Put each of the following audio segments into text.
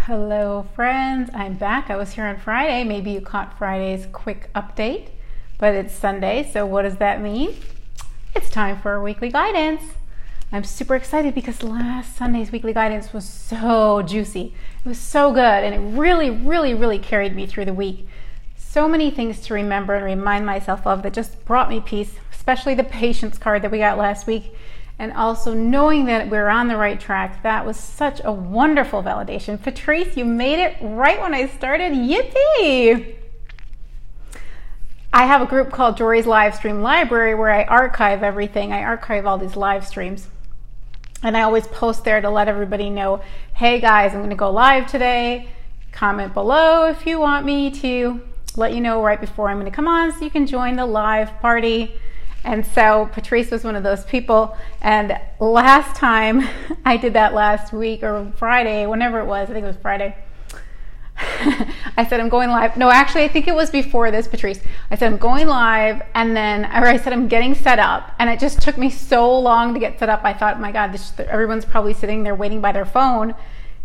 Hello friends, I'm back. I was here on Friday. Maybe you caught Friday's quick update, but it's Sunday, so what does that mean? It's time for our weekly guidance. I'm super excited because last Sunday's weekly guidance was so juicy. It was so good, and it really carried me through the week. So many things to remember and remind myself of that just brought me peace, especially the patience card that we got last week. And also knowing that we're on the right track, that was such a wonderful validation. Patrice, you made it right when I started. Yippee! I have a group called Dory's Live Stream Library where I archive everything. I archive all these live streams. And I always post there to let everybody know, hey guys, I'm going to go live today. Comment below if you want me to let you know right before I'm going to come on so you can join the live party. And so Patrice was one of those people, and last time I did that last week or Friday, whenever it was, I think it was Friday, I said I'm going live. No, actually I think it was before this, Patrice. I said I'm going live, and then I said I'm getting set up, and it just took me so long to get set up. I thought, my God, everyone's probably sitting there waiting by their phone,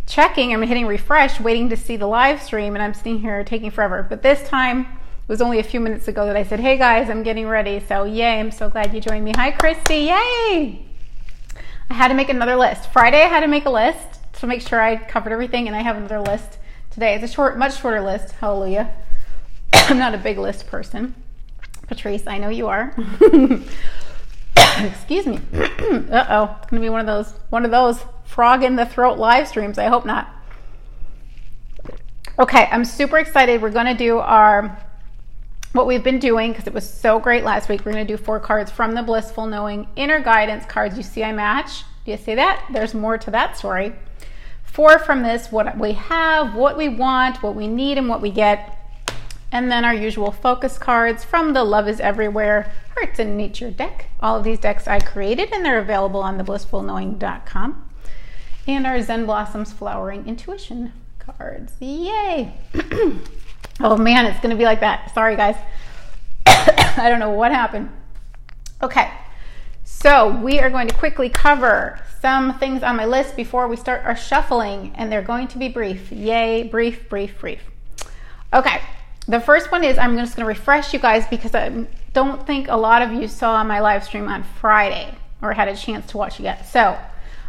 checking, I'm hitting refresh, waiting to see the live stream, and I'm sitting here taking forever. But this time, it was only a few minutes ago that I said, hey guys, I'm getting ready. So yay, I'm so glad you joined me. Hi, Christy, yay! I had to make another list. Friday, I had to make a list to make sure I covered everything, and I have another list today. It's a much shorter list, hallelujah. I'm not a big list person. Patrice, I know you are. Excuse me. Uh-oh, it's gonna be one of those frog in the throat live streams. I hope not. Okay, I'm super excited. We're gonna do what we've been doing, because it was so great last week. We're going to do 4 cards from the Blissful Knowing Inner Guidance cards. You see I match. Do you see that? There's more to that story. 4 from this, what we have, what we want, what we need, and what we get. And then our usual focus cards from the Love is Everywhere Hearts and Nature deck. All of these decks I created, and they're available on theblissfulknowing.com. And our Zen Blossoms Flowering Intuition cards. Yay! Oh man, it's gonna be like that. Sorry guys. I don't know what happened. Okay, so we are going to quickly cover some things on my list before we start our shuffling, and they're going to be brief. Yay, brief. Okay, the first one is, I'm just gonna refresh you guys because I don't think a lot of you saw my live stream on Friday or had a chance to watch it yet. So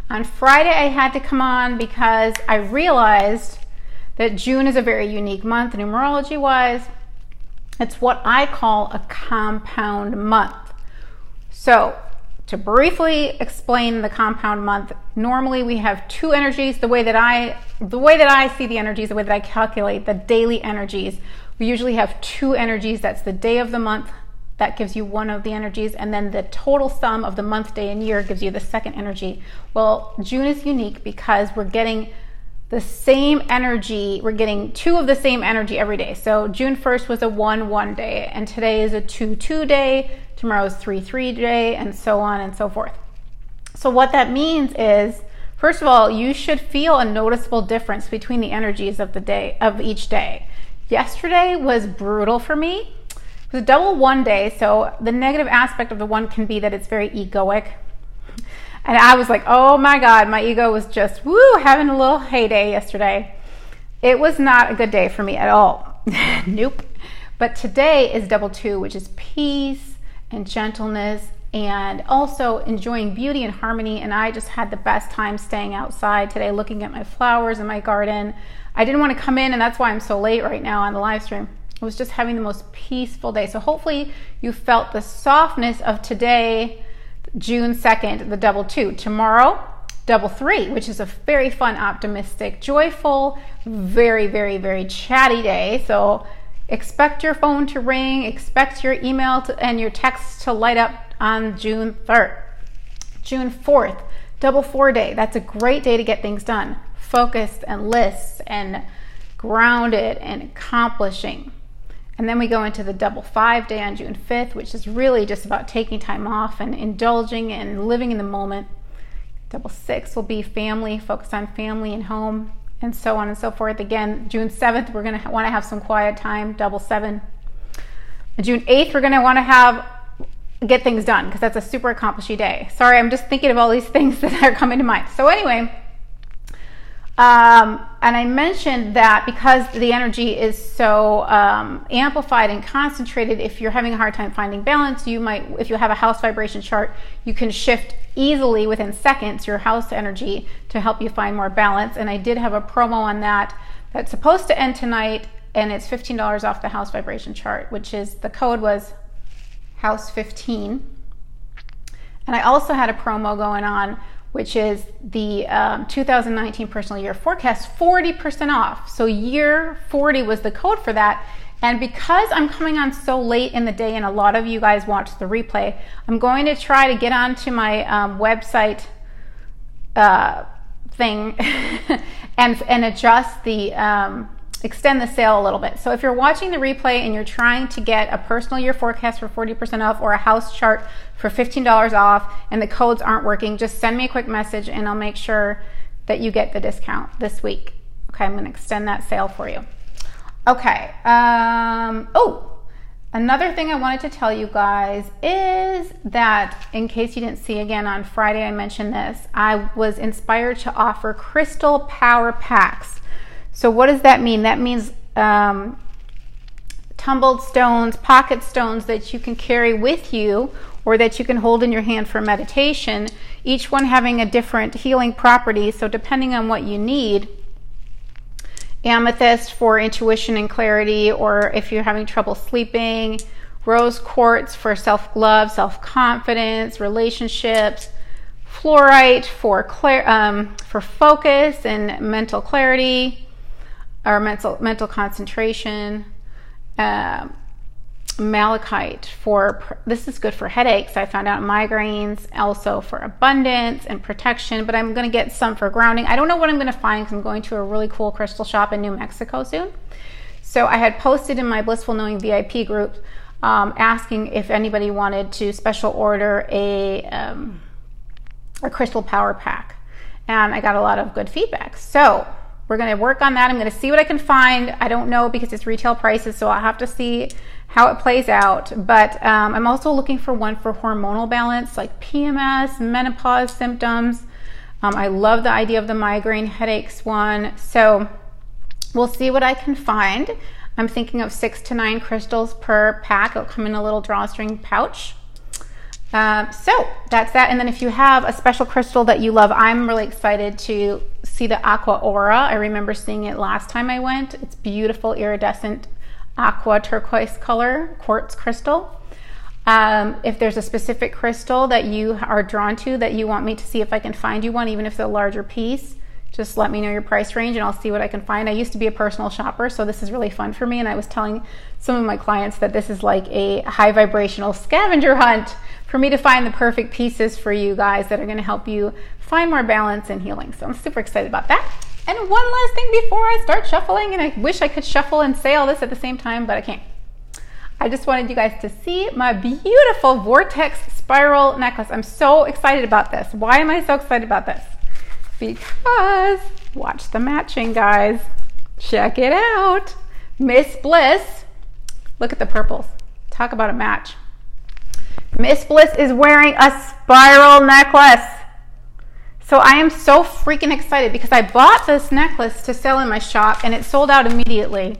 on Friday I had to come on because I realized that June is a very unique month numerology wise. It's what I call a compound month. So to briefly explain the compound month, normally we have 2 energies. The way that I see the energies, the way that I calculate the daily energies, we usually have 2 energies. That's the day of the month, that gives you one of the energies, and then the total sum of the month, day, and year gives you the second energy. Well, June is unique because we're getting the same energy. We're getting 2 of the same energy every day. So June 1st was a 1-1 day, and today is a 2-2 day, tomorrow's 3-3 day, and so on and so forth. So what that means is, first of all, you should feel a noticeable difference between the energies of the day, of each day. Yesterday was brutal for me. It was a double 1 day, so the negative aspect of the 1 can be that it's very egoic. And I was like, oh my God, my ego was just, having a little heyday yesterday. It was not a good day for me at all. Nope. But today is double 2, which is peace and gentleness and also enjoying beauty and harmony. And I just had the best time staying outside today, looking at my flowers in my garden. I didn't want to come in, and that's why I'm so late right now on the live stream. I was just having the most peaceful day. So hopefully you felt the softness of today, June 2nd, the double 2. Tomorrow, double 3, which is a very fun, optimistic, joyful, very chatty day. So expect your phone to ring, expect your email and your text to light up on June 3rd. June 4th, double 4 day. That's a great day to get things done. Focused and lists and grounded and accomplishing. And then we go into the double 5 day on June 5th, which is really just about taking time off and indulging and living in the moment. Double 6 will be family, focus on family and home, and so on and so forth. Again, June 7th, we're going to want to have some quiet time, double 7. And June 8th, we're going to want to get things done because that's a super accomplishing day. Sorry, I'm just thinking of all these things that are coming to mind. So anyway, I And I mentioned that because the energy is so amplified and concentrated, if you're having a hard time finding balance, you might, if you have a house vibration chart, you can shift easily within seconds your house energy to help you find more balance. And I did have a promo on that that's supposed to end tonight, and it's $15 off the house vibration chart, which is, the code was house 15. And I also had a promo going on, which is the 2019 personal year forecast, 40% off. So year 40 was the code for that. And because I'm coming on so late in the day and a lot of you guys watch the replay, I'm going to try to get onto my website thing and adjust the, extend the sale a little bit. So if you're watching the replay and you're trying to get a personal year forecast for 40% off or a house chart for $15 off and the codes aren't working, just send me a quick message and I'll make sure that you get the discount this week. Okay, I'm going to extend that sale for you. Okay. Oh, another thing I wanted to tell you guys is that, in case you didn't see again on Friday, I mentioned this, I was inspired to offer crystal power packs. So what does that mean? That means tumbled stones, pocket stones that you can carry with you or that you can hold in your hand for meditation, each one having a different healing property. So depending on what you need, amethyst for intuition and clarity, or if you're having trouble sleeping, rose quartz for self-love, self-confidence, relationships, fluorite for focus and mental clarity, or mental concentration, malachite for, this is good for headaches, I found out, migraines, also for abundance and protection, but I'm going to get some for grounding. I don't know what I'm going to find because I'm going to a really cool crystal shop in New Mexico soon. So I had posted in my Blissful Knowing VIP group asking if anybody wanted to special order a crystal power pack, and I got a lot of good feedback. So we're going to work on that. I'm going to see what I can find. I don't know because it's retail prices, so I'll have to see how it plays out. But I'm also looking for one for hormonal balance, like PMS, menopause symptoms. I love the idea of the migraine headaches one. So we'll see what I can find. I'm thinking of 6 to 9 crystals per pack. It'll come in a little drawstring pouch. So that's that. And then if you have a special crystal that you love, I'm really excited to see the Aqua Aura. I remember seeing it last time I went. It's beautiful, iridescent aqua turquoise color quartz crystal. If there's a specific crystal that you are drawn to that you want me to see if I can find you one, even if it's a larger piece, just let me know your price range and I'll see what I can find. I used to be a personal shopper, so this is really fun for me. And I was telling some of my clients that this is like a high vibrational scavenger hunt for me to find the perfect pieces for you guys that are going to help you find more balance and healing. So I'm super excited about that. And one last thing before I start shuffling, and I wish I could shuffle and say all this at the same time, but I can't. I just wanted you guys to see my beautiful vortex spiral necklace. I'm so excited about this. Why am I so excited about this? Because, watch the matching, guys. Check it out. Miss Bliss. Look at the purples. Talk about a match. Miss Bliss is wearing a spiral necklace. So I am so freaking excited because I bought this necklace to sell in my shop and it sold out immediately.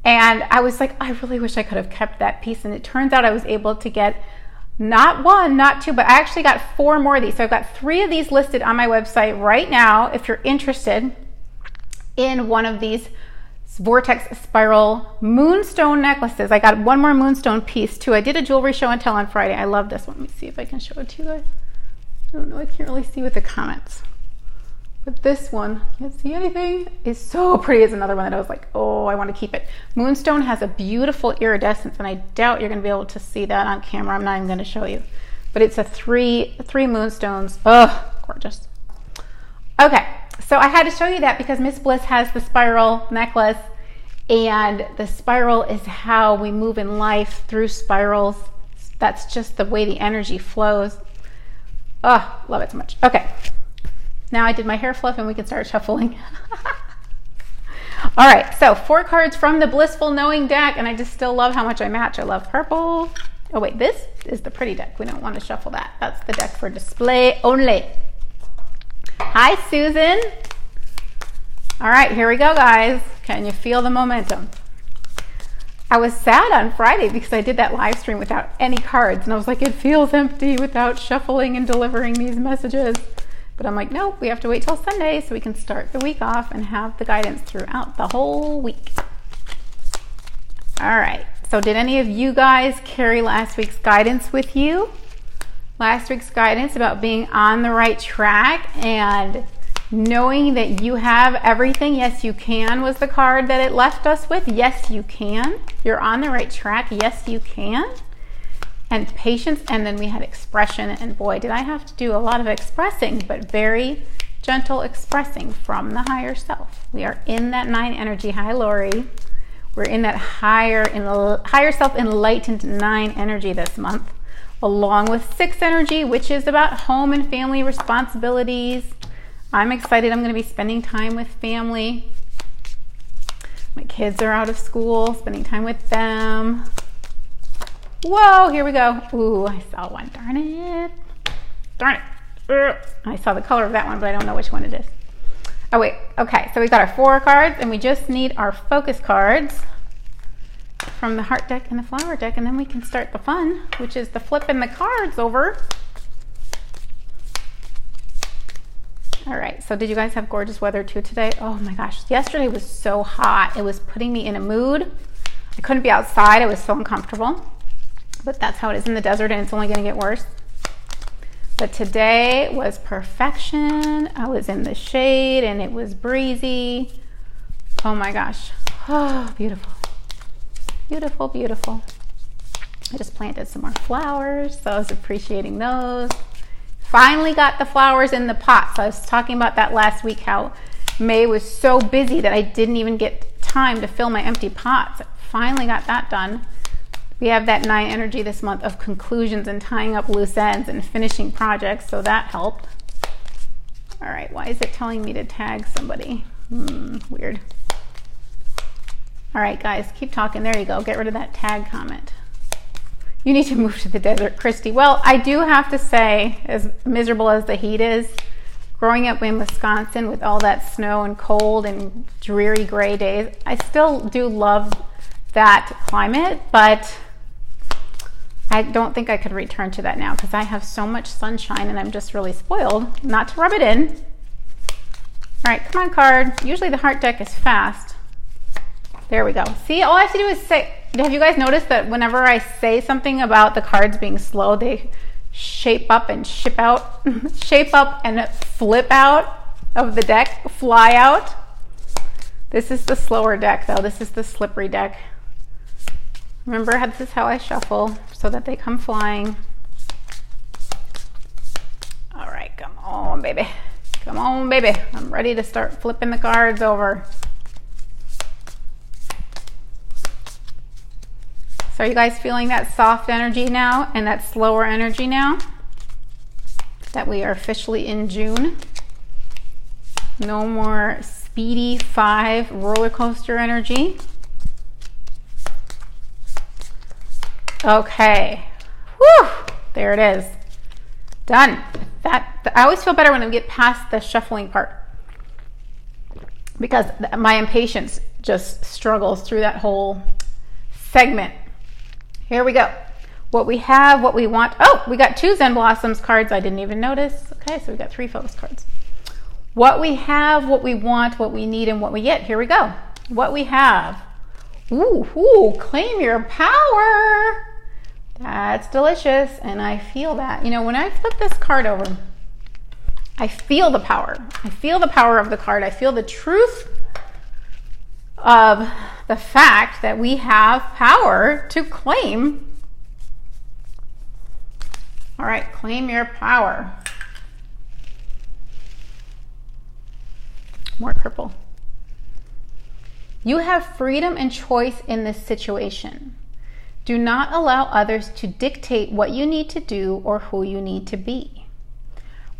And I was like, I really wish I could have kept that piece. And it turns out I was able to get not 1, not 2, but I actually got 4 more of these. So I've got 3 of these listed on my website right now if you're interested in one of these vortex spiral moonstone necklaces. I got 1 more moonstone piece too. I did a jewelry show and tell on Friday. I love this one. Let me see if I can show it to you guys. I don't know, I can't really see with the comments. But this one, can't see anything, is so pretty. It's another one that I was like, oh, I want to keep it. Moonstone has a beautiful iridescence, and I doubt you're going to be able to see that on camera. I'm not even going to show you. But it's a three moonstones. Oh, gorgeous. Okay, so I had to show you that because Miss Bliss has the spiral necklace, and the spiral is how we move in life, through spirals. That's just the way the energy flows. Oh, love it so much. Okay. Now I did my hair fluff and we can start shuffling. All right, so 4 cards from the Blissful Knowing deck, and I just still love how much I match. I love purple. Oh wait, this is the pretty deck. We don't want to shuffle that. That's the deck for display only. Hi, Susan. All right, here we go, guys. Can you feel the momentum? I was sad on Friday because I did that live stream without any cards, and I was like, it feels empty without shuffling and delivering these messages. But I'm like, nope, we have to wait till Sunday so we can start the week off and have the guidance throughout the whole week. All right, so did any of you guys carry last week's guidance with you? Last week's guidance about being on the right track and knowing that you have everything. Yes, you can was the card that it left us with. Yes, you can. You're on the right track. Yes, you can. And patience. And then we had expression. And boy, did I have to do a lot of expressing, but very gentle expressing from the higher self. We are in that 9 energy. Hi, Lori. We're in that higher self enlightened 9 energy this month, along with 6 energy, which is about home and family responsibilities. I'm excited. I'm going to be spending time with family. My kids are out of school, spending time with them. Whoa, here we go. Ooh, I saw one. Darn it. Darn it. I saw the color of that one, but I don't know which one it is. Oh, wait. Okay, so we got our 4 cards, and we just need our focus cards from the heart deck and the flower deck, and then we can start the fun, which is the flipping the cards over. All right, so did you guys have gorgeous weather too today? Oh my gosh, yesterday was so hot. It was putting me in a mood. I couldn't be outside. I was so uncomfortable. But that's how it is in the desert, and it's only going to get worse. But today was perfection. I was in the shade, and it was breezy. Oh my gosh. Oh, beautiful. Beautiful, beautiful. I just planted some more flowers, so I was appreciating those. Finally got the flowers in the pot. So I was talking about that last week, how May was so busy that I didn't even get time to fill my empty pots. Finally got that done. We have that 9 energy this month of conclusions and tying up loose ends and finishing projects, so that helped. All right, why is it telling me to tag somebody? Weird. All right, guys, keep talking. There you go. Get rid of that tag comment. You need to move to the desert, Christy. Well, I do have to say, as miserable as the heat is, growing up in Wisconsin with all that snow and cold and dreary gray days, I still do love that climate, but I don't think I could return to that now because I have so much sunshine and I'm just really spoiled. Not to rub it in. All right, come on, card. Usually the heart deck is fast. There we go. See, all I have to do is say, have you guys noticed that whenever I say something about the cards being slow, they shape up and ship out, shape up and flip out of the deck, fly out? This is the slower deck though. This is the slippery deck. Remember, this is how I shuffle so that they come flying. All right, come on, baby. Come on, baby. I'm ready to start flipping the cards over. So are you guys feeling that soft energy now and that slower energy now that we are officially in June? No more speedy 5 roller coaster energy. Okay. Whew. There it is. Done. I always feel better when I get past the shuffling part because my impatience just struggles through that whole segment. Here we go. What we have, what we want. Oh, we got 2 Zen Blossoms cards. I didn't even notice. Okay, so we got 3 focus cards. What we have, what we want, what we need, and what we get. Here we go. What we have. Ooh, claim your power. That's delicious, and I feel that. You know, when I flip this card over, I feel the power. I feel the power of the card. I feel the truth of the fact that we have power to claim. All right, claim your power. More purple. You have freedom and choice in this situation. Do not allow others to dictate what you need to do or who you need to be.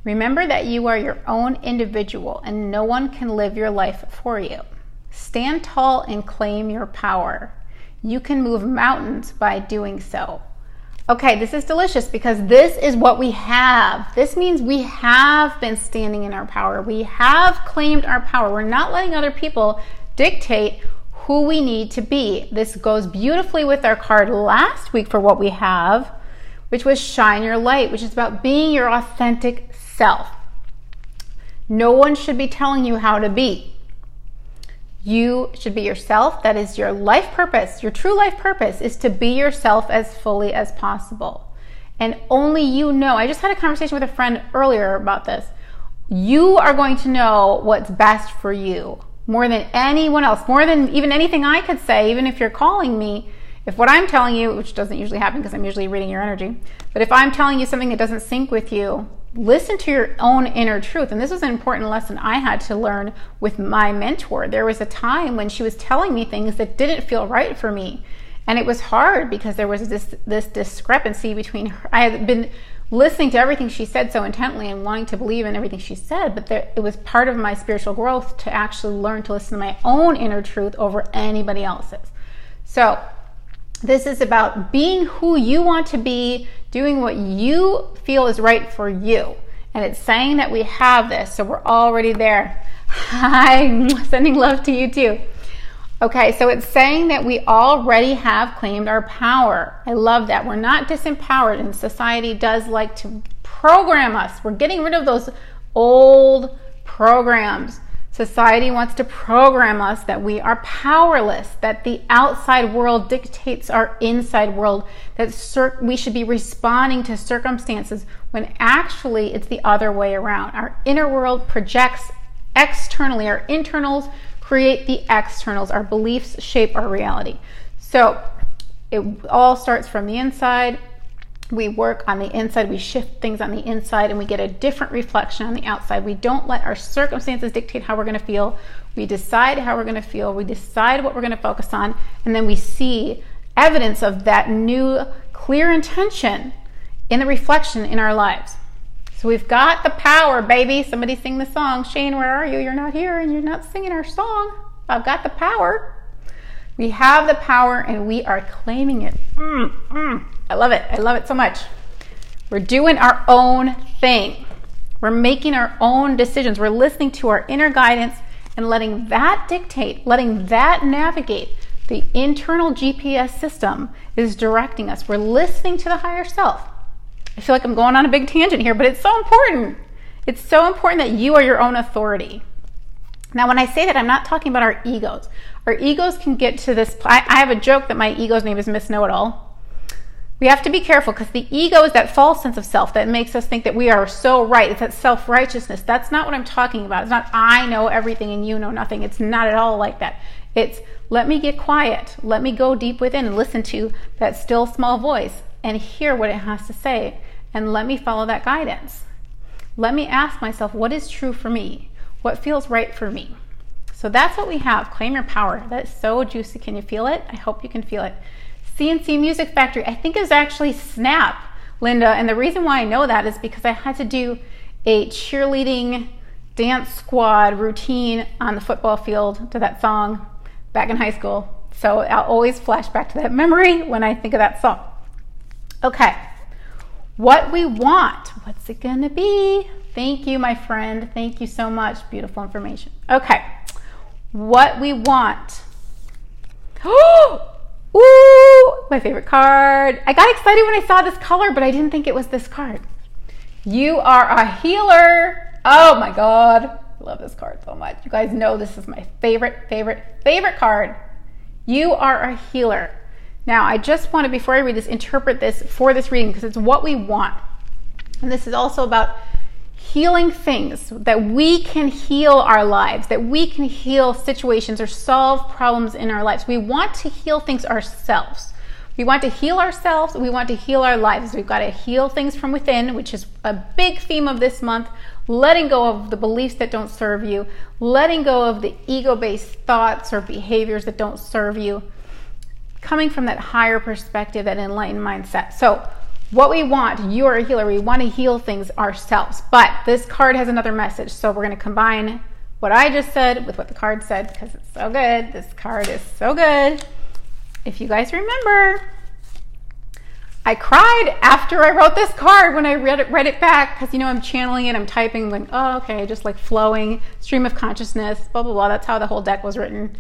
Remember that you are your own individual and no one can live your life for you. Stand tall and claim your power. You can move mountains by doing so. Okay, this is delicious because this is what we have. This means we have been standing in our power. We have claimed our power. We're not letting other people dictate who we need to be. This goes beautifully with our card last week for what we have, which was shine your light, which is about being your authentic self. No one should be telling you how to be. You should be yourself. That is your life purpose. Your true life purpose is to be yourself as fully as possible. And only you know. I just had a conversation with a friend earlier about this. You are going to know what's best for you more than anyone else, more than even anything I could say, even if you're calling me. If what I'm telling you, which doesn't usually happen because I'm usually reading your energy, but if I'm telling you something that doesn't sync with you, listen to your own inner truth. And this was an important lesson I had to learn with my mentor. There was a time when she was telling me things that didn't feel right for me. And it was hard because there was this discrepancy between her. I had been listening to everything she said so intently and wanting to believe in everything she said, but it was part of my spiritual growth to actually learn to listen to my own inner truth over anybody else's. So this is about being who you want to be, doing what you feel is right for you. And it's saying that we have this, so we're already there. Hi, sending love to you too. Okay, so it's saying that we already have claimed our power. I love that. We're not disempowered, and society does like to program us. We're getting rid of those old programs. Society wants to program us that we are powerless, that the outside world dictates our inside world, that we should be responding to circumstances when actually it's the other way around. Our inner world projects externally. Our internals create the externals. Our beliefs shape our reality. So it all starts from the inside. We work on the inside, we shift things on the inside, and we get a different reflection on the outside. We don't let our circumstances dictate how we're going to feel. We decide how we're going to feel. We decide what we're going to focus on, and then we see evidence of that new, clear intention in the reflection in our lives. So we've got the power, baby. Somebody sing the song. Shane, where are you? You're not here, and you're not singing our song. I've got the power. We have the power, and we are claiming it. I love it. I love it so much. We're doing our own thing. We're making our own decisions. We're listening to our inner guidance and letting that dictate, letting that navigate. The internal GPS system is directing us. We're listening to the higher self. I feel like I'm going on a big tangent here, but it's so important. It's so important that you are your own authority. Now, when I say that, I'm not talking about our egos. Our egos can get to this. I have a joke that my ego's name is Miss Know-It-All. We have to be careful because the ego is that false sense of self that makes us think that we are so right. It's that self-righteousness. That's not what I'm talking about. It's not I know everything and you know nothing. It's not at all like that. It's let me get quiet. Let me go deep within and listen to that still small voice and hear what it has to say. And let me follow that guidance. Let me ask myself, what is true for me? What feels right for me? So that's what we have. Claim your power. That is so juicy. Can you feel it? I hope you can feel it. CNC Music Factory, I think it was actually Snap, Linda. And the reason why I know that is because I had to do a cheerleading dance squad routine on the football field to that song back in high school. So I'll always flash back to that memory when I think of that song. Okay, what we want. What's it gonna be? Thank you, my friend. Thank you so much. Beautiful information. Okay, what we want. Ooh, my favorite card. I got excited when I saw this color, but I didn't think it was this card. You are a healer. Oh my God. I love this card so much. You guys know this is my favorite card. You are a healer. Now, I just want to, before I read this, interpret this for this reading because it's what we want. And this is also about healing things, that we can heal our lives, that we can heal situations or solve problems in our lives. We want to heal things ourselves. We want to heal ourselves. We want to heal our lives. We've got to heal things from within, which is a big theme of this month. Letting go of the beliefs that don't serve you. Letting go of the ego-based thoughts or behaviors that don't serve you. Coming from that higher perspective, that enlightened mindset. So what we want, you are a healer. We want to heal things ourselves. But this card has another message. So we're going to combine what I just said with what the card said because it's so good. This card is so good. If you guys remember, I cried after I wrote this card when I read it back, because, you know, I'm channeling it, I'm typing, like, oh, okay, just like flowing, stream of consciousness, blah, blah, blah. That's how the whole deck was written.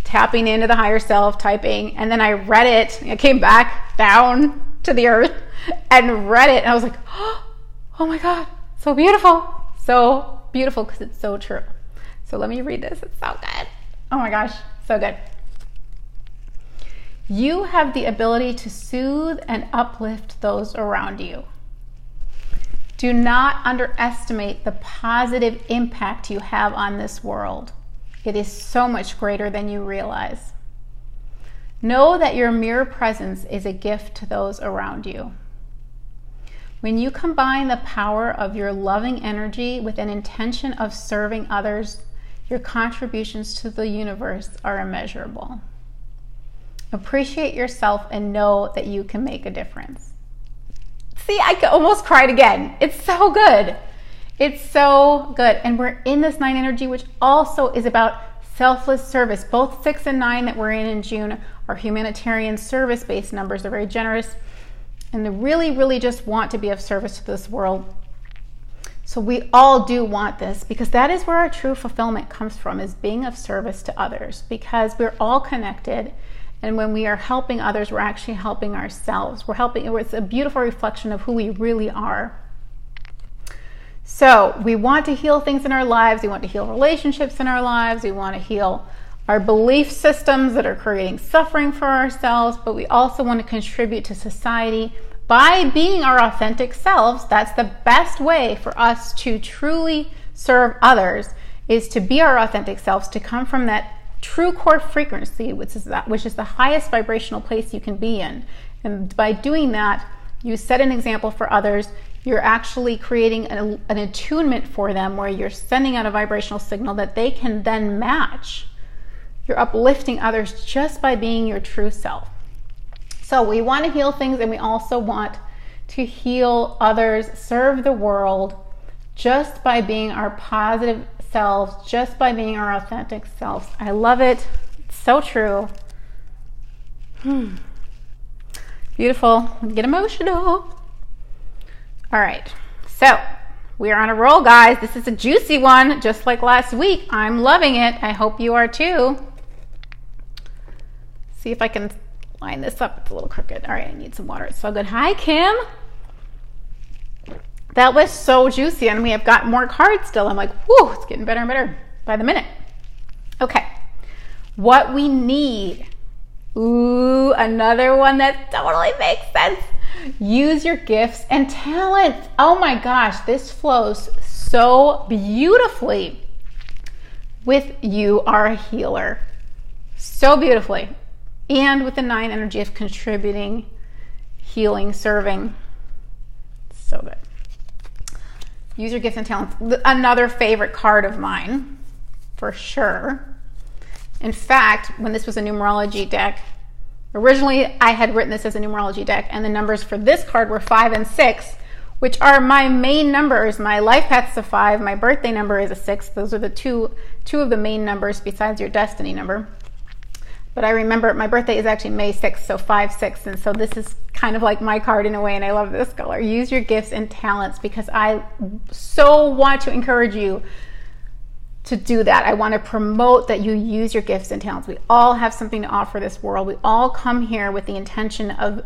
Tapping into the higher self, typing. And then I read it. I came back down to the earth and read it. And I was like, oh my God, so beautiful. So beautiful, because it's so true. So let me read this. It's so good. Oh my gosh, so good. You have the ability to soothe and uplift those around you. Do not underestimate the positive impact you have on this world. It is so much greater than you realize. Know that your mere presence is a gift to those around you. When you combine the power of your loving energy with an intention of serving others, your contributions to the universe are immeasurable. Appreciate yourself and know that you can make a difference. See, I almost cried again. It's so good. It's so good. And we're in this 9 energy, which also is about selfless service. Both 6 and 9 that we're in June are humanitarian service-based numbers. They're very generous, and they really, really just want to be of service to this world. So we all do want this, because that is where our true fulfillment comes from, is being of service to others, because we're all connected. And when we are helping others, we're actually helping ourselves. It's a beautiful reflection of who we really are. So we want to heal things in our lives. We want to heal relationships in our lives. We want to heal our belief systems that are creating suffering for ourselves. But we also want to contribute to society by being our authentic selves. That's the best way for us to truly serve others, is to be our authentic selves, to come from that true core frequency, which is the highest vibrational place you can be in. And by doing that, you set an example for others. You're actually creating an attunement for them, where you're sending out a vibrational signal that they can then match. You're uplifting others just by being your true self. So we want to heal things, and we also want to heal others, serve the world, just by being our positive selves, just by being our authentic selves. I love it. It's so true. Beautiful. Get emotional. All right. So we are on a roll, guys. This is a juicy one, just like last week. I'm loving it. I hope you are too. See if I can line this up. It's a little crooked. All right. I need some water. It's so good. Hi, Kim. That was so juicy, and we have got more cards still. I'm like, whoo, it's getting better and better by the minute. Okay, what we need. Ooh, another one that totally makes sense. Use your gifts and talents. Oh my gosh, this flows so beautifully with you are a healer. So beautifully. And with the 9 energy of contributing, healing, serving. So good. Use your gifts and talents. Another favorite card of mine, for sure. In fact, when this was a numerology deck, originally I had written this as a numerology deck, and the numbers for this card were 5 and 6, which are my main numbers. My life path is a 5, my birthday number is a 6. Those are the two of the main numbers besides your destiny number. But I remember my birthday is actually May 6th, so 5-6, and so this is kind of like my card in a way, and I love this color. Use your gifts and talents, because I so want to encourage you to do that. I want to promote that you use your gifts and talents. We all have something to offer this world. We all come here with the intention of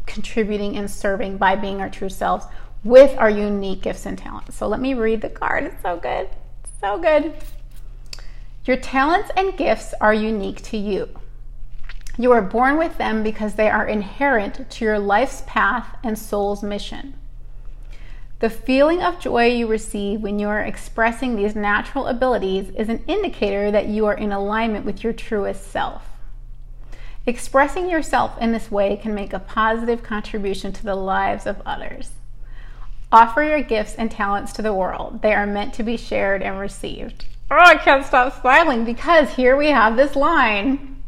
contributing and serving by being our true selves with our unique gifts and talents. So let me read the card. It's so good. It's so good. Your talents and gifts are unique to you. You are born with them because they are inherent to your life's path and soul's mission. The feeling of joy you receive when you are expressing these natural abilities is an indicator that you are in alignment with your truest self. Expressing yourself in this way can make a positive contribution to the lives of others. Offer your gifts and talents to the world. They are meant to be shared and received. Oh, I can't stop smiling, because here we have this line.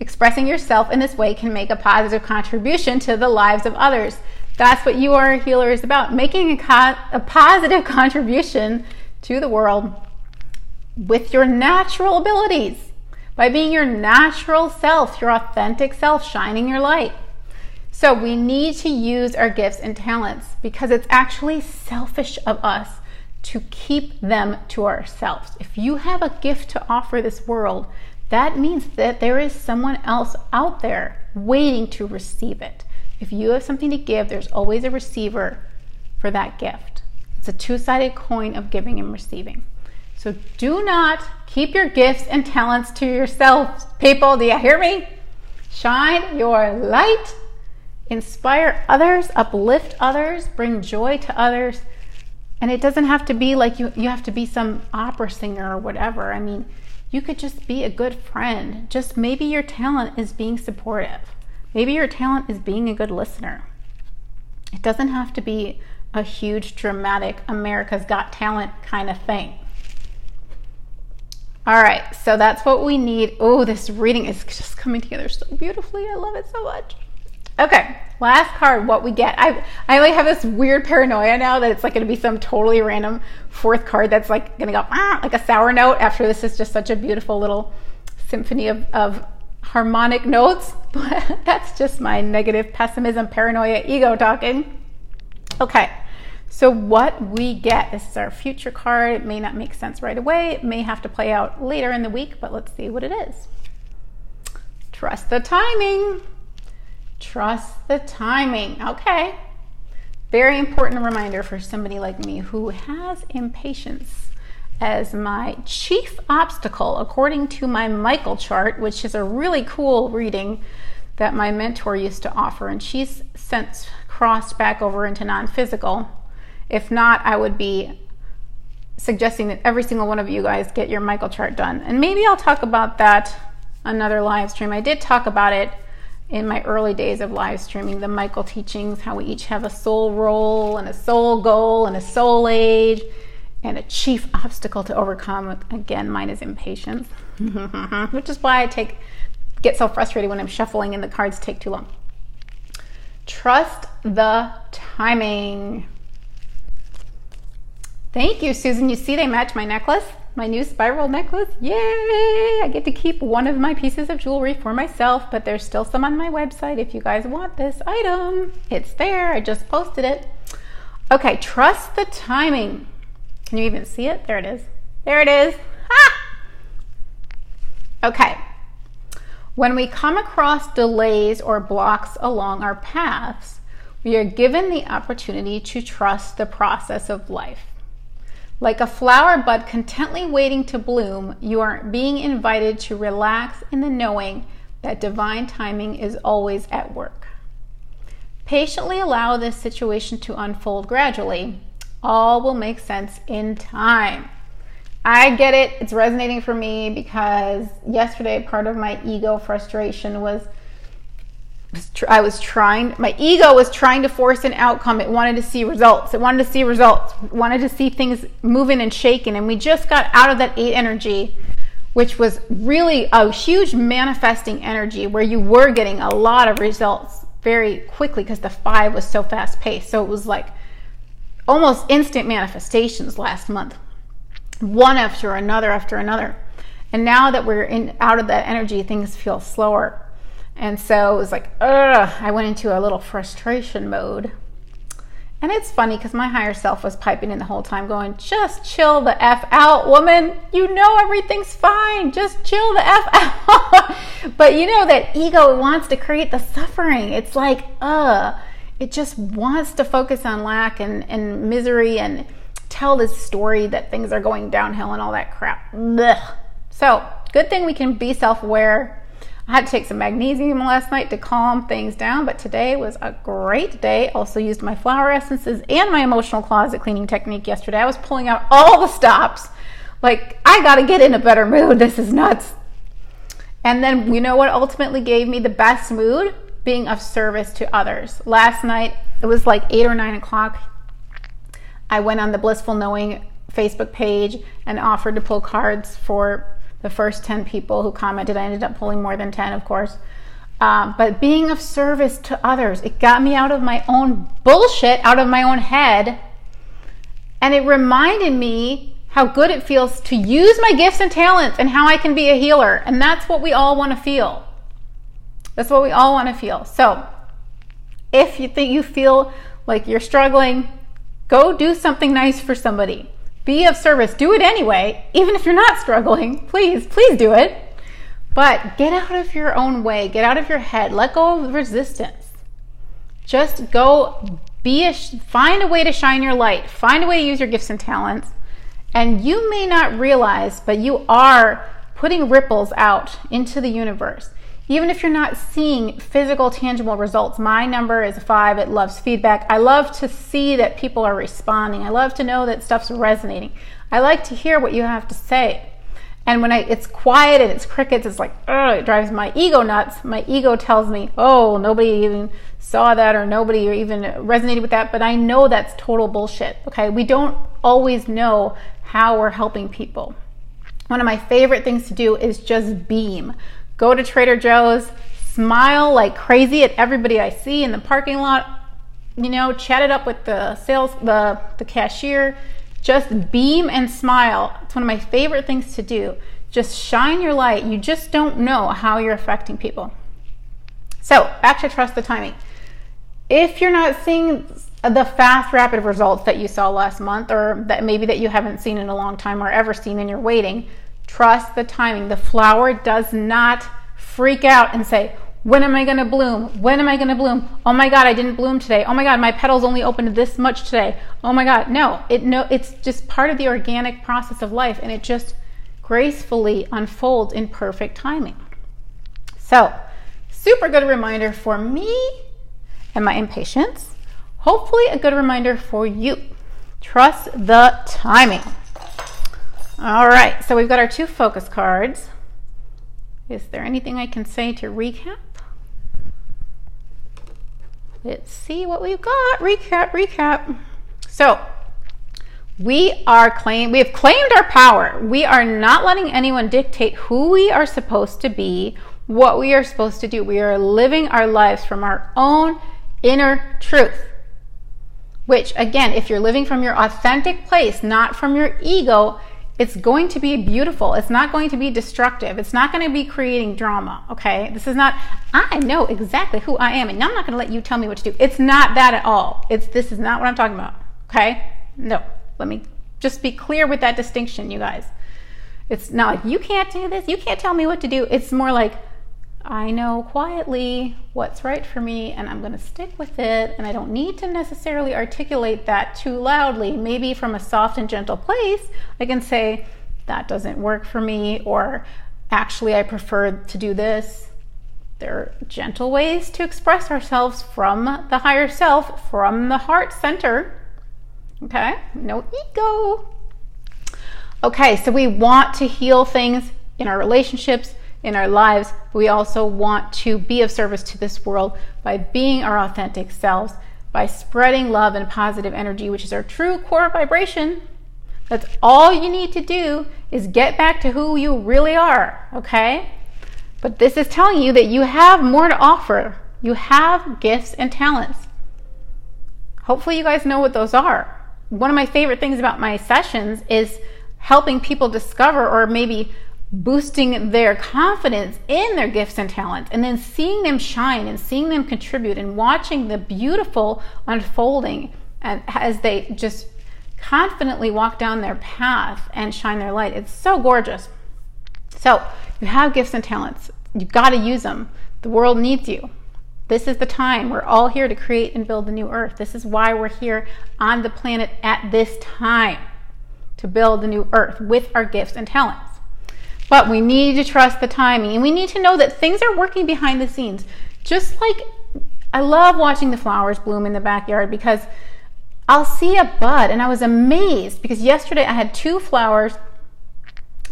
Expressing yourself in this way can make a positive contribution to the lives of others. That's what You Are a Healer is about, making a positive contribution to the world with your natural abilities, by being your natural self, your authentic self, shining your light. So we need to use our gifts and talents because it's actually selfish of us to keep them to ourselves. If you have a gift to offer this world, that means that there is someone else out there waiting to receive it. If you have something to give, there's always a receiver for that gift. It's a two-sided coin of giving and receiving. So do not keep your gifts and talents to yourselves, people. Do you hear me? Shine your light, inspire others, uplift others, bring joy to others. And it doesn't have to be like you have to be some opera singer or whatever. I mean, you could just be a good friend. Just maybe your talent is being supportive. Maybe your talent is being a good listener. It doesn't have to be a huge, dramatic, America's Got Talent kind of thing. All right, so that's what we need. Oh, this reading is just coming together so beautifully. I love it so much. Okay, last card, what we get. I like have this weird paranoia now that it's like going to be some totally random fourth card that's like going to go like a sour note after this is just such a beautiful little symphony of harmonic notes. But that's just my negative pessimism, paranoia, ego talking. Okay, so what we get, this is our future card. It may not make sense right away. It may have to play out later in the week, but let's see what it is. Trust the timing. Trust the timing. Okay. Very important reminder for somebody like me who has impatience as my chief obstacle, according to my Michael chart, which is a really cool reading that my mentor used to offer. And she's since crossed back over into non-physical. If not, I would be suggesting that every single one of you guys get your Michael chart done. And maybe I'll talk about that another live stream. I did talk about it in my early days of live streaming, the Michael teachings, how we each have a soul role and a soul goal and a soul age and a chief obstacle to overcome. Again, mine is impatience, which is why I get so frustrated when I'm shuffling and the cards take too long. Trust the timing. Thank you, Susan. You see they match my necklace, my new spiral necklace. Yay! I get to keep one of my pieces of jewelry for myself, but there's still some on my website if you guys want this item. It's there. I just posted it. Okay, trust the timing. Can you even see it? There it is. There it is. Ha! Okay. When we come across delays or blocks along our paths, we are given the opportunity to trust the process of life. Like a flower bud contently waiting to bloom, you are being invited to relax in the knowing that divine timing is always at work. Patiently allow this situation to unfold gradually. All will make sense in time. I get it. It's resonating for me because yesterday part of my ego frustration was my ego was trying to force an outcome. It wanted to see results. It wanted to see results. It wanted to see things moving and shaking. And we just got out of that 8 energy, which was really a huge manifesting energy where you were getting a lot of results very quickly because the 5 was so fast paced. So it was like almost instant manifestations last month, one after another after another. And now that we're out of that energy, things feel slower. And so it was like, I went into a little frustration mode. And it's funny because my higher self was piping in the whole time going, just chill the F out, woman. You know everything's fine. Just chill the F out. But you know that ego wants to create the suffering. It's like, it just wants to focus on lack and misery and tell this story that things are going downhill and all that crap. Blech. So good thing we can be self-aware. I had to take some magnesium last night to calm things down, but today was a great day. Also used my flower essences and my emotional closet cleaning technique yesterday. I was pulling out all the stops. Like, I got to get in a better mood. This is nuts. And then, you know what ultimately gave me the best mood? Being of service to others. Last night, it was like 8 or 9 o'clock. I went on the Blissful Knowing Facebook page and offered to pull cards for the first 10 people who commented. I ended up pulling more than 10, of course. But being of service to others, it got me out of my own bullshit, out of my own head. And it reminded me how good it feels to use my gifts and talents and how I can be a healer. And that's what we all want to feel. That's what we all want to feel. So If you think you feel like you're struggling, go do something nice for somebody. Be of service. Do it anyway. Even if you're not struggling, please do it. But get out of your own way. Get out of your head. Let go of resistance. Just go find a way to shine your light. Find a way to use your gifts and talents. And you may not realize, but you are putting ripples out into the universe. Even if you're not seeing physical, tangible results. My number is 5. It loves feedback. I love to see that people are responding. I love to know that stuff's resonating. I like to hear what you have to say. And when it's quiet and it's crickets, it's like, it drives my ego nuts. My ego tells me, oh, nobody even saw that or nobody even resonated with that. But I know that's total bullshit, okay? We don't always know how we're helping people. One of my favorite things to do is just beam. Go to Trader Joe's, smile like crazy at everybody I see in the parking lot, chat it up with the cashier. Just beam and smile. It's one of my favorite things to do. Just shine your light. You just don't know how you're affecting people. So, back to trust the timing. If you're not seeing the fast, rapid results that you saw last month, or that maybe that you haven't seen in a long time or ever seen and you're waiting, trust the timing. The flower does not freak out and say, when am I going to bloom? When am I going to bloom? Oh my God, I didn't bloom today. Oh my God, my petals only opened this much today. Oh my God. No, it's just part of the organic process of life, and it just gracefully unfolds in perfect timing. So, super good reminder for me and my impatience. Hopefully a good reminder for you. Trust the timing. All right, so we've got our 2 focus cards. Is there anything I can say to recap? Let's see what we've got. Recap. So we have claimed our power. We are not letting anyone dictate who we are supposed to be, what we are supposed to do. We are living our lives from our own inner truth. Which, again, if you're living from your authentic place, not from your ego, it's going to be beautiful. It's not going to be destructive. It's not going to be creating drama, okay? This is not, I know exactly who I am, and I'm not going to let you tell me what to do. It's not that at all. This is not what I'm talking about, okay? No, let me just be clear with that distinction, you guys. It's not like, you can't do this, you can't tell me what to do. It's more like, I know quietly what's right for me, and I'm going to stick with it, and I don't need to necessarily articulate that too loudly. Maybe from a soft and gentle place, I can say, that doesn't work for me, or actually I prefer to do this. There are gentle ways to express ourselves from the higher self, from the heart center. Okay? No ego. Okay, so we want to heal things in our relationships, in our lives, but we also want to be of service to this world by being our authentic selves, by spreading love and positive energy, which is our true core vibration. That's all you need to do, is get back to who you really are, okay? But this is telling you that you have more to offer. You have gifts and talents. Hopefully you guys know what those are. One of my favorite things about my sessions is helping people discover, or maybe boosting their confidence in their gifts and talents, and then seeing them shine and seeing them contribute and watching the beautiful unfolding, and as they just confidently walk down their path and shine their light. It's so gorgeous. So you have gifts and talents. You've got to use them. The world needs you. This is the time. We're all here to create and build the new earth. This is why we're here on the planet at this time, to build the new earth with our gifts and talents. But we need to trust the timing, and we need to know that things are working behind the scenes. Just like I love watching the flowers bloom in the backyard, because I'll see a bud, and I was amazed because yesterday I had 2 flowers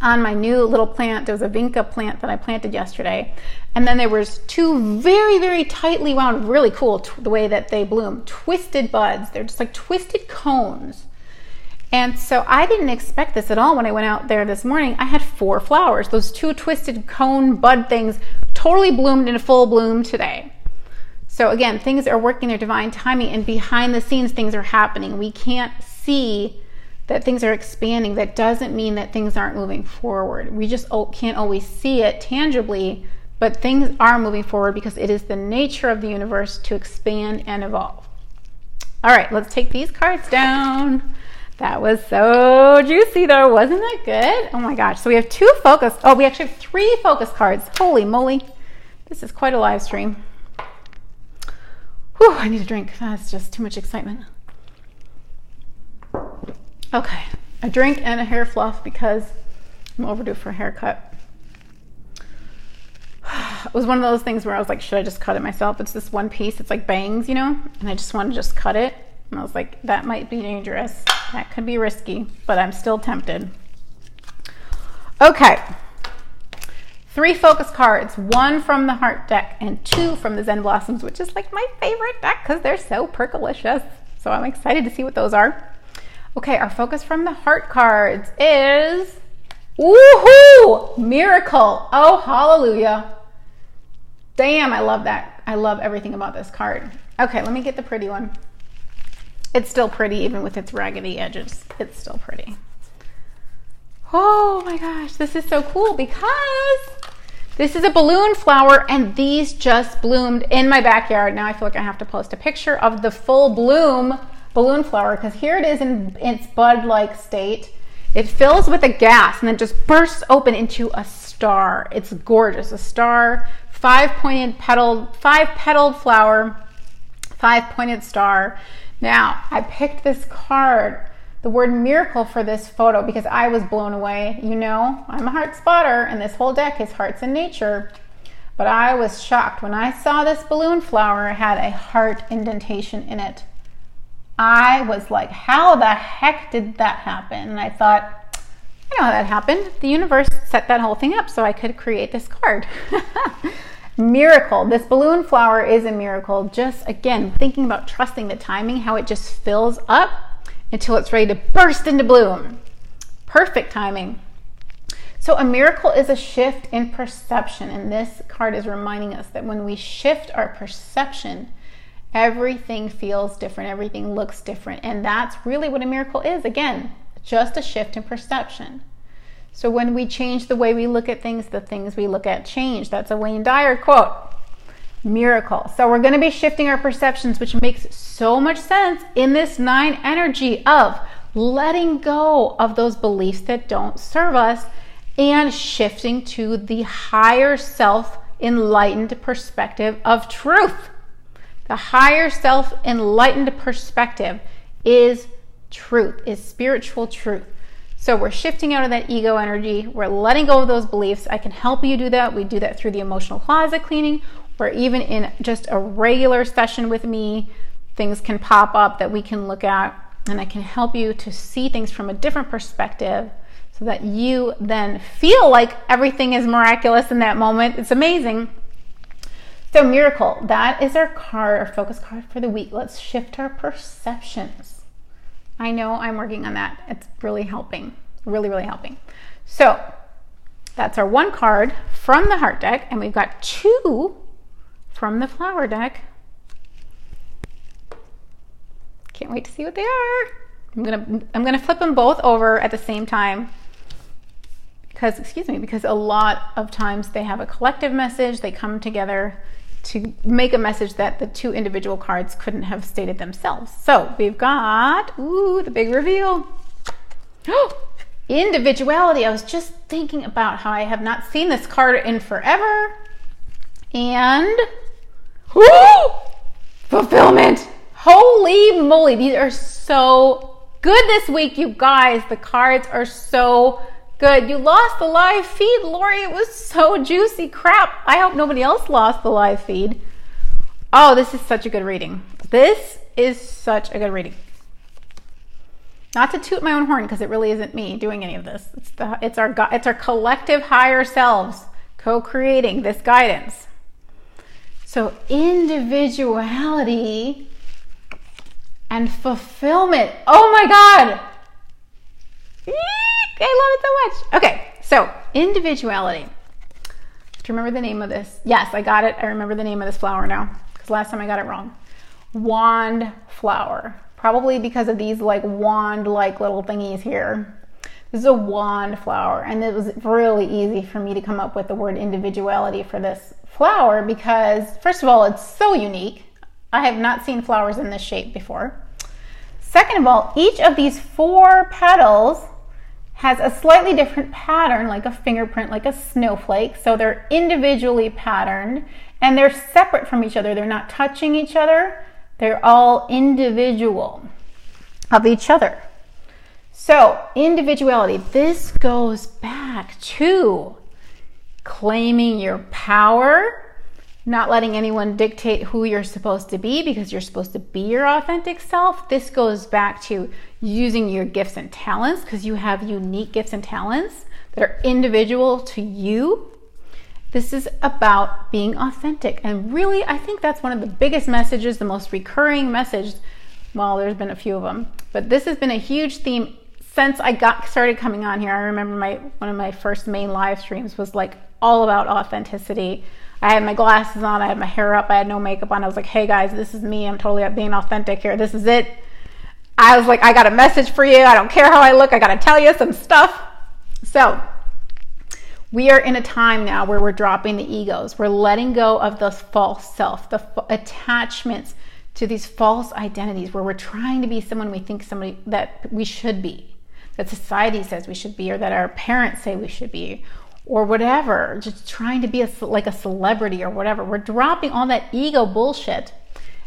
on my new little plant. There was a vinca plant that I planted yesterday, and then there was 2 very, very tightly wound, really cool the way that they bloom, twisted buds. They're just like twisted cones. And so I didn't expect this at all when I went out there this morning. I had 4 flowers. Those 2 twisted cone bud things totally bloomed into full bloom today. So again, things are working their divine timing, and behind the scenes things are happening. We can't see that things are expanding. That doesn't mean that things aren't moving forward. We just can't always see it tangibly, but things are moving forward because it is the nature of the universe to expand and evolve. All right, let's take these cards down. That was so juicy though. Wasn't that good? Oh my gosh. So we have 2 focus. Oh, we actually have 3 focus cards. Holy moly. This is quite a live stream. Whew, I need a drink. That's just too much excitement. Okay, a drink and a hair fluff because I'm overdue for a haircut. It was one of those things where I was like, should I just cut it myself? It's this one piece. It's like bangs, you know, and I just want to just cut it. And I was like, that might be dangerous. That could be risky, but I'm still tempted. Okay. 3 focus cards, 1 from the Heart deck and 2 from the Zen Blossoms, which is like my favorite deck because they're so percolicious. So I'm excited to see what those are. Okay, our focus from the Heart cards is, woohoo, Miracle. Oh, hallelujah. Damn, I love that. I love everything about this card. Okay, let me get the pretty one. It's still pretty even with its raggedy edges. It's still pretty. Oh my gosh, this is so cool because this is a balloon flower and these just bloomed in my backyard. Now I feel like I have to post a picture of the full bloom balloon flower because here it is in its bud-like state. It fills with a gas and then just bursts open into a star. It's gorgeous. A star, 5-pointed petaled, 5-petaled flower, 5-pointed star. Now, I picked this card, the word miracle, for this photo because I was blown away. You know, I'm a heart spotter and this whole deck is hearts in nature. But I was shocked when I saw this balloon flower had a heart indentation in it. I was like, how the heck did that happen? And I thought, I know how that happened. The universe set that whole thing up so I could create this card. Miracle. This balloon flower is a miracle. Just again, thinking about trusting the timing, how it just fills up until it's ready to burst into bloom. Perfect timing. So a miracle is a shift in perception. And this card is reminding us that when we shift our perception, everything feels different. Everything looks different. And that's really what a miracle is. Again, just a shift in perception. So when we change the way we look at things, the things we look at change. That's a Wayne Dyer quote. Miracle. So we're going to be shifting our perceptions, which makes so much sense in this 9 energy of letting go of those beliefs that don't serve us and shifting to the higher self enlightened perspective of truth. The higher self enlightened perspective is truth, is spiritual truth. So we're shifting out of that ego energy. We're letting go of those beliefs. I can help you do that. We do that through the emotional closet cleaning, or even in just a regular session with me, things can pop up that we can look at, and I can help you to see things from a different perspective so that you then feel like everything is miraculous in that moment. It's amazing. So miracle, that is our card, our focus card for the week. Let's shift our perceptions. I know I'm working on that. It's really helping, really, really helping. So that's our 1 card from the Heart deck, and we've got 2 from the Flower deck. Can't wait to see what they are. I'm gonna flip them both over at the same time because a lot of times they have a collective message. They come together to make a message that the 2 individual cards couldn't have stated themselves. So we've got, the big reveal. Individuality. I was just thinking about how I have not seen this card in forever. And fulfillment. Holy moly. These are so good this week, you guys. The cards are so good. You lost the live feed, Lori. It was so juicy. Crap. I hope nobody else lost the live feed. Oh, this is such a good reading. This is such a good reading. Not to toot my own horn, because it really isn't me doing any of this. It's our collective higher selves co-creating this guidance. So individuality and fulfillment. Oh my God. I love it so much. Okay, so individuality. Do you remember the name of this? Yes, I got it. I remember the name of this flower now, because last time I got it wrong. Wand flower. Probably because of these like wand-like little thingies here. This is a wand flower, and it was really easy for me to come up with the word individuality for this flower because, first of all, it's so unique. I have not seen flowers in this shape before. Second of all, each of these 4 petals has a slightly different pattern, like a fingerprint, like a snowflake. So they're individually patterned, and they're separate from each other. They're not touching each other. They're all individual of each other. So individuality, this goes back to claiming your power, not letting anyone dictate who you're supposed to be because you're supposed to be your authentic self. This goes back to using your gifts and talents because you have unique gifts and talents that are individual to you. This is about being authentic. And really, I think that's one of the biggest messages, the most recurring message. Well, there's been a few of them, but this has been a huge theme since I started coming on here. I remember one of my first main live streams was like all about authenticity. I had my glasses on, I had my hair up, I had no makeup on. I was like, hey guys, this is me. I'm totally being authentic here. This is it. I was like, I got a message for you. I don't care how I look. I got to tell you some stuff. So we are in a time now where we're dropping the egos. We're letting go of the false self, the attachments to these false identities where we're trying to be someone we think somebody that we should be, that society says we should be, or that our parents say we should be, or whatever, just trying to be like a celebrity or whatever. We're dropping all that ego bullshit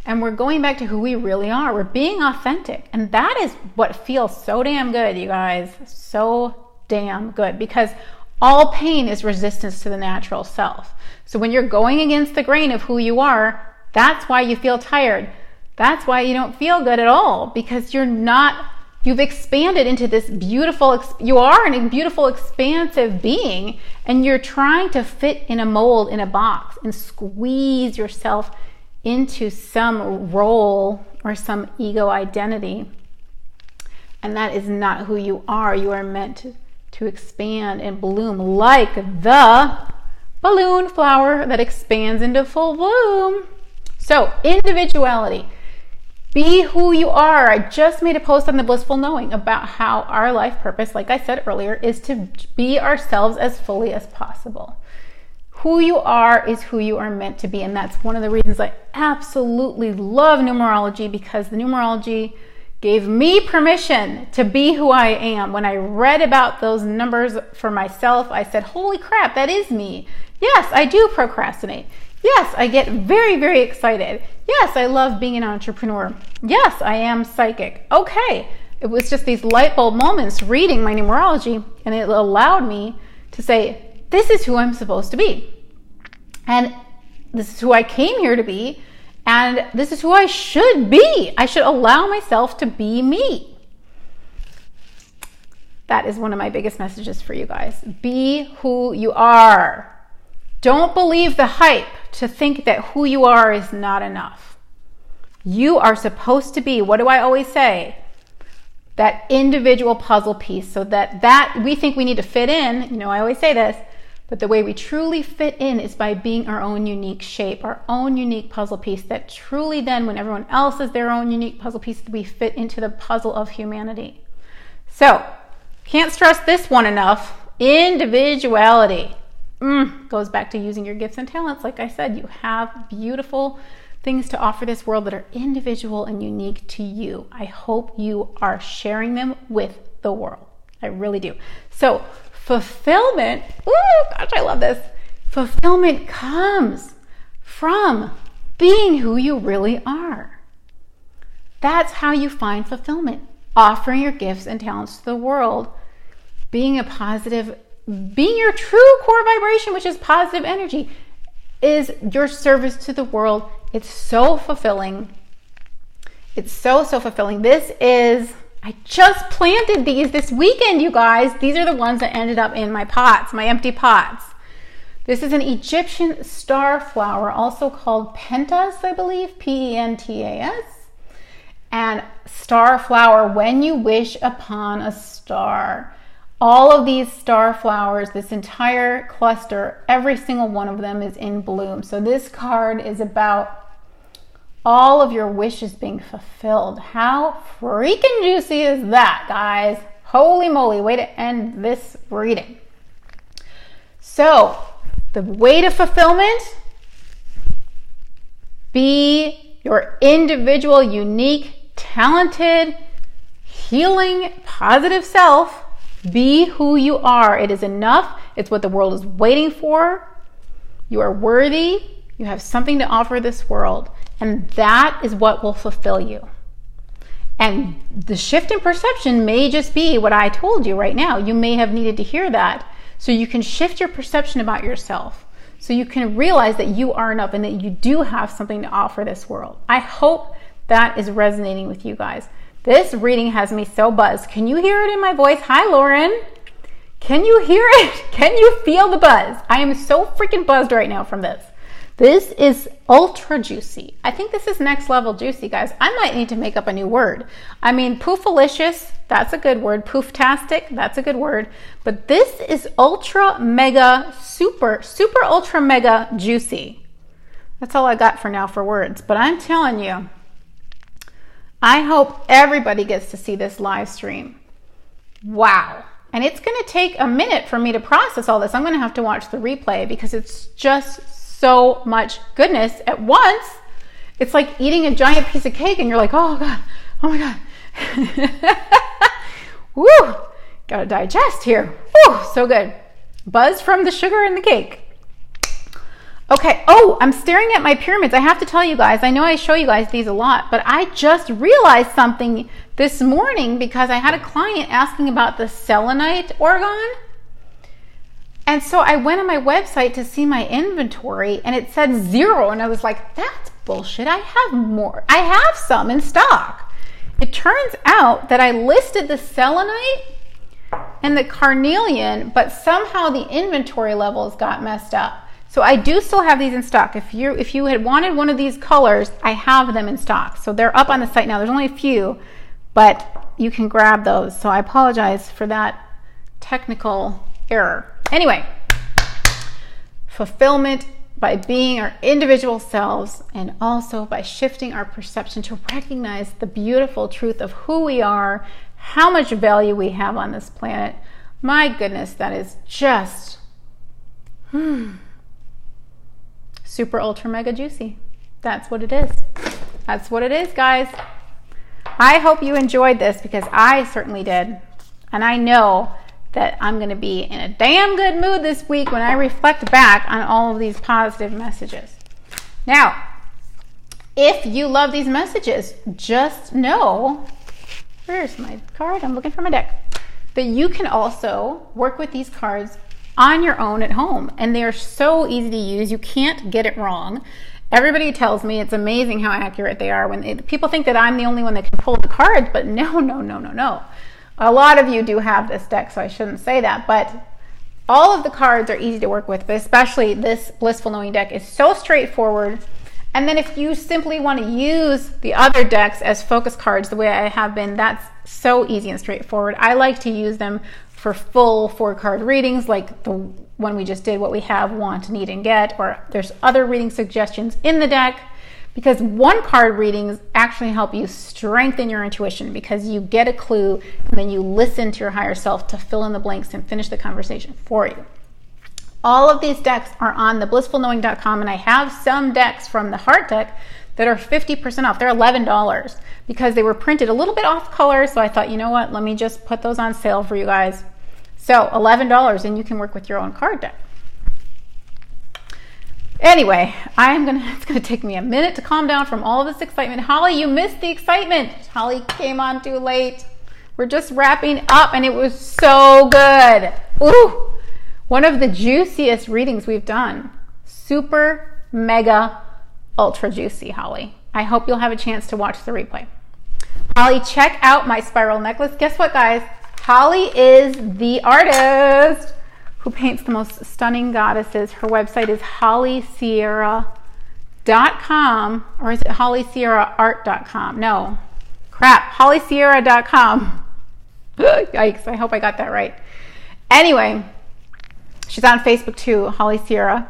and we're going back to who we really are. We're being authentic. And that is what feels so damn good, you guys. So damn good, because all pain is resistance to the natural self. So when you're going against the grain of who you are, that's why you feel tired. That's why you don't feel good at all, because you've expanded into this beautiful, you are a beautiful, expansive being, and you're trying to fit in a mold, in a box, and squeeze yourself into some role or some ego identity. And that is not who you are. You are meant to expand and bloom like the balloon flower that expands into full bloom. So individuality. Be who you are. I just made a post on the Blissful Knowing about how our life purpose, like I said earlier, is to be ourselves as fully as possible. Who you are is who you are meant to be. And that's one of the reasons I absolutely love numerology, because the numerology gave me permission to be who I am. When I read about those numbers for myself, I said, holy crap, that is me. Yes, I do procrastinate. Yes, I get very, very excited. Yes, I love being an entrepreneur. Yes, I am psychic. Okay, it was just these light bulb moments reading my numerology, and it allowed me to say, this is who I'm supposed to be. And this is who I came here to be. And this is who I should be. I should allow myself to be me. That is one of my biggest messages for you guys. Be who you are. Don't believe the hype to think that who you are is not enough. You are supposed to be, what do I always say? That individual puzzle piece, so that we think we need to fit in. I always say this, but the way we truly fit in is by being our own unique shape, our own unique puzzle piece, that truly then, when everyone else is their own unique puzzle piece, we fit into the puzzle of humanity. So, can't stress this one enough. Individuality. Goes back to using your gifts and talents. Like I said, you have beautiful things to offer this world that are individual and unique to you. I hope you are sharing them with the world. I really do. So, fulfillment, gosh, I love this. Fulfillment comes from being who you really are. That's how you find fulfillment. Offering your gifts and talents to the world. Being your true core vibration, which is positive energy, is your service to the world. It's so fulfilling. It's so fulfilling. I just planted these this weekend, you guys. These are the ones that ended up in my pots, my empty pots. This is an Egyptian star flower, also called pentas, I believe, Pentas. And star flower, when you wish upon a star. All of these star flowers, this entire cluster, every single one of them is in bloom. So this card is about all of your wishes being fulfilled. How freaking juicy is that, guys? Holy moly, way to end this reading. So, the way to fulfillment, be your individual, unique, talented, healing, positive self. Be who you are. It is enough. It's what the world is waiting for. You are worthy. You have something to offer this world. And that is what will fulfill you. And the shift in perception may just be what I told you right now. You may have needed to hear that so you can shift your perception about yourself. So you can realize that you are enough and that you do have something to offer this world. I hope that is resonating with you guys. This reading has me so buzzed. Can you hear it in my voice? Hi, Lauren. Can you hear it? Can you feel the buzz? I am so freaking buzzed right now from this. This is ultra juicy. I think this is next level juicy, guys. I might need to make up a new word. I mean, poofalicious, that's a good word. Pooftastic, that's a good word. But this is ultra mega super ultra mega juicy. That's all I got for now for words. But I'm telling you, I hope everybody gets to see this live stream. Wow. And it's going to take a minute for me to process all this. I'm going to have to watch the replay because it's just so much goodness at once. It's like eating a giant piece of cake and you're like, oh God, oh my God. Woo, got to digest here. Woo, so good. Buzz from the sugar in the cake. Okay, oh, I'm staring at my pyramids. I have to tell you guys, I know I show you guys these a lot, but I just realized something this morning because I had a client asking about the selenite orgone. And so I went on my website to see my inventory and it said 0. And I was like, that's bullshit. I have more. I have some in stock. It turns out that I listed the selenite and the carnelian, but somehow the inventory levels got messed up. So I do still have these in stock. If you had wanted one of these colors, I have them in stock. So they're up on the site now. There's only a few, but you can grab those. So I apologize for that technical error. Anyway, fulfillment by being our individual selves and also by shifting our perception to recognize the beautiful truth of who we are, how much value we have on this planet. My goodness, that is just super ultra mega juicy. That's what it is. That's what it is, guys. I hope you enjoyed this because I certainly did. And I know that I'm going to be in a damn good mood this week when I reflect back on all of these positive messages. Now, if you love these messages, just know, where's my card? I'm looking for my deck. That you can also work with these cards on your own at home. And they are so easy to use. You can't get it wrong. Everybody tells me it's amazing how accurate they are. People think that I'm the only one that can pull the cards, but no. A lot of you do have this deck, so I shouldn't say that. But all of the cards are easy to work with, but especially this Blissful Knowing deck is so straightforward. And then if you simply want to use the other decks as focus cards the way I have been, that's so easy and straightforward. I like to use them for full 4-card readings like the one we just did, what we have, want, need, and get, or there's other reading suggestions in the deck, because 1-card readings actually help you strengthen your intuition because you get a clue and then you listen to your higher self to fill in the blanks and finish the conversation for you. All of these decks are on the blissfulknowing.com, and I have some decks from the Heart deck that are 50% off. They're $11 because they were printed a little bit off color, so I thought, you know what, let me just put those on sale for you guys. So $11, and you can work with your own card deck. Anyway, it's gonna take me a minute to calm down from all of this excitement. Holly, you missed the excitement. Holly came on too late. We're just wrapping up, and it was so good. Ooh, one of the juiciest readings we've done. Super, mega, ultra juicy, Holly. I hope you'll have a chance to watch the replay. Holly, check out my spiral necklace. Guess what, guys? Holly is the artist who paints the most stunning goddesses. Her website is hollysierra.com, or is it hollysierraart.com? No, crap, hollysierra.com. Yikes, I hope I got that right. Anyway, she's on Facebook too, Holly Sierra.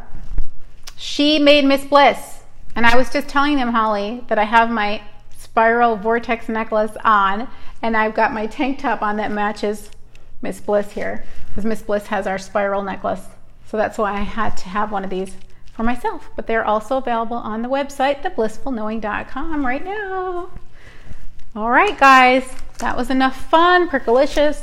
She made Miss Bliss, and I was just telling them, Holly, that I have my spiral vortex necklace on, And I've got my tank top on that matches Miss Bliss here, because Miss Bliss has our spiral necklace. So that's why I had to have one of these for myself. But they're also available on the website, theblissfulknowing.com right now. All right, guys, that was enough fun, Percolicious.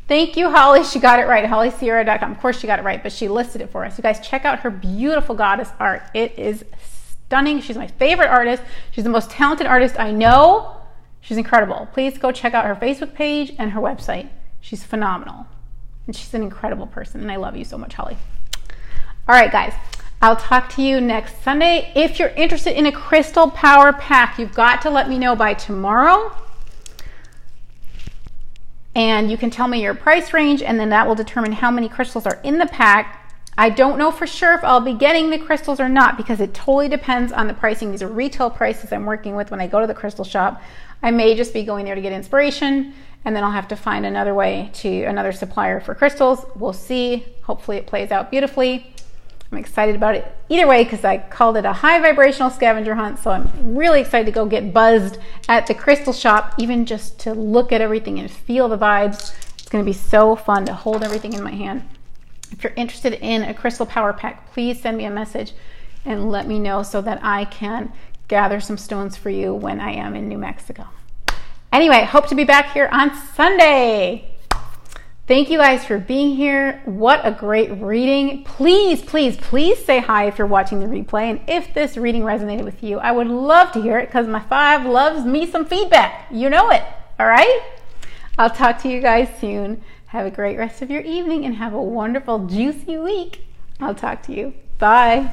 Thank you, Holly. She got it right. HollySierra.com. Of course she got it right, but she listed it for us. You guys check out her beautiful goddess art. It is stunning. She's my favorite artist. She's the most talented artist I know. She's incredible. Please go check out her Facebook page and her website. She's phenomenal. And she's an incredible person. And I love you so much, Holly. All right, guys. I'll talk to you next Sunday. If you're interested in a crystal power pack, you've got to let me know by tomorrow. And you can tell me your price range, and then that will determine how many crystals are in the pack. I don't know for sure if I'll be getting the crystals or not, because it totally depends on the pricing. These are retail prices I'm working with when I go to the crystal shop. I may just be going there to get inspiration, and then I'll have to find another supplier for crystals. We'll see. Hopefully it plays out beautifully. I'm excited about it either way, because I called it a high vibrational scavenger hunt, so I'm really excited to go get buzzed at the crystal shop, even just to look at everything and feel the vibes. It's going to be so fun to hold everything in my hand. If you're interested in a crystal power pack, please send me a message and let me know so that I can gather some stones for you when I am in New Mexico. Anyway, hope to be back here on Sunday. Thank you guys for being here. What a great reading. Please, please, please say hi if you're watching the replay. And if this reading resonated with you, I would love to hear it, because my 5 loves me some feedback. You know it. All right? I'll talk to you guys soon. Have a great rest of your evening and have a wonderful, juicy week. I'll talk to you. Bye.